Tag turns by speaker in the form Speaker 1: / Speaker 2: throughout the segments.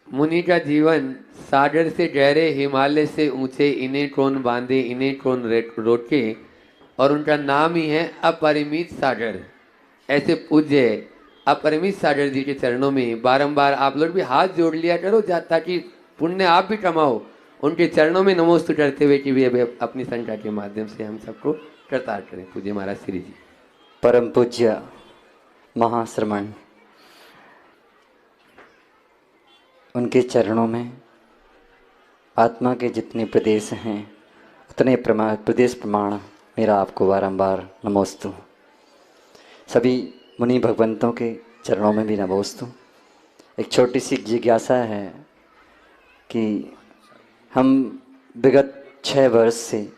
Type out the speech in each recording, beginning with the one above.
Speaker 1: मुनि का जीवन सागर से गहरे, हिमालय से ऊंचे, इन्हें कौन बांधे, इन्हें कौन रोके, और उनका नाम ही है अपरिमित सागर। ऐसे पूज्य अपरिमित सागर जी के चरणों में बारंबार आप लोग भी हाथ जोड़ लिया करो, ताकि पुण्य आप भी कमाओ। उनके चरणों में नमोस्तु करते हुए कि वे अपनी संख्या के माध्यम से हम सबको कृतार्थ करें। पूज्य महाराज श्री जी।
Speaker 2: परम पूज्य महाश्रमण, उनके चरणों में आत्मा के जितने प्रदेश हैं उतने प्रदेश प्रमाण मेरा आपको बारंबार नमोस्तु। सभी मुनि भगवंतों के चरणों में भी नमोस्तु। एक छोटी सी जिज्ञासा है कि हम विगत 6 वर्ष से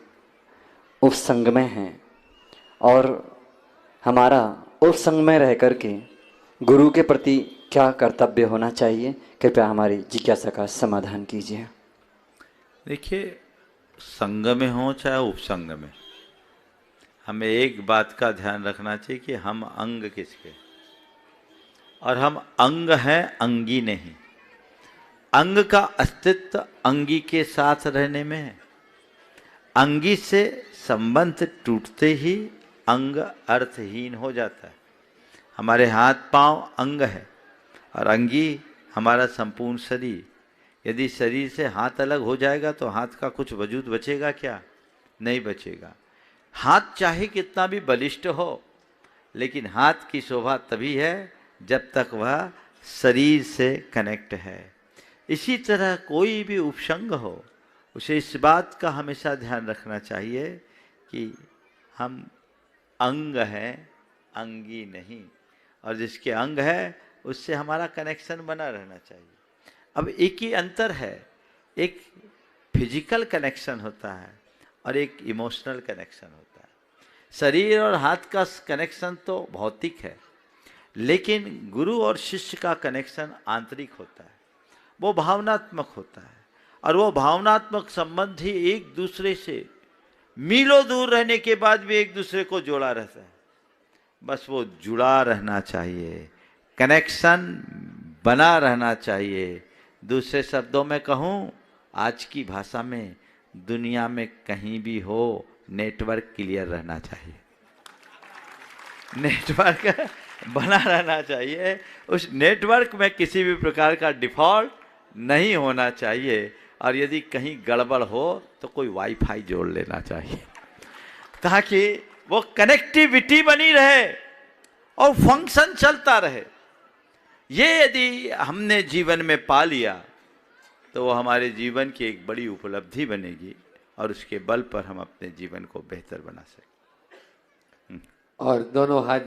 Speaker 2: उपसंग में हैं और हमारा उपसंग में रह कर के गुरु के प्रति क्या कर्तव्य होना चाहिए, कृपया हमारी जिज्ञासा का समाधान कीजिए।
Speaker 3: देखिए, संग में हो चाहे उपसंग में, हमें एक बात का ध्यान रखना चाहिए कि हम अंग किसके, और हम अंग हैं, अंगी नहीं। अंग का अस्तित्व अंगी के साथ रहने में है। अंगी से संबंध टूटते ही अंग अर्थहीन हो जाता है। हमारे हाथ पांव अंग है और अंगी हमारा संपूर्ण शरीर। यदि शरीर से हाथ अलग हो जाएगा तो हाथ का कुछ वजूद बचेगा क्या? नहीं बचेगा। हाथ चाहे कितना भी बलिष्ठ हो, लेकिन हाथ की शोभा तभी है जब तक वह शरीर से कनेक्ट है। इसी तरह कोई भी उपसंग हो, उसे इस बात का हमेशा ध्यान रखना चाहिए कि हम अंग हैं, अंगी नहीं। और जिसके अंग है उससे हमारा कनेक्शन बना रहना चाहिए। अब एक ही अंतर है, एक फिजिकल कनेक्शन होता है और एक इमोशनल कनेक्शन होता है। शरीर और हाथ का कनेक्शन तो भौतिक है, लेकिन गुरु और शिष्य का कनेक्शन आंतरिक होता है, वो भावनात्मक होता है। और वो भावनात्मक संबंध ही एक दूसरे से मीलों दूर रहने के बाद भी एक दूसरे को जोड़ा रहता है। बस वो जुड़ा रहना चाहिए, कनेक्शन बना रहना चाहिए। दूसरे शब्दों में कहूँ, आज की भाषा में, दुनिया में कहीं भी हो नेटवर्क क्लियर रहना चाहिए, नेटवर्क बना रहना चाहिए। उस नेटवर्क में किसी भी प्रकार का डिफॉल्ट नहीं होना चाहिए। और यदि कहीं गड़बड़ हो तो कोई वाईफाई जोड़ लेना चाहिए, ताकि वो कनेक्टिविटी बनी रहे और फंक्शन चलता रहे। ये यदि हमने जीवन में पा लिया तो वो हमारे जीवन की एक बड़ी उपलब्धि बनेगी और उसके बल पर हम अपने जीवन को बेहतर बना सकें।
Speaker 1: और दोनों हाथ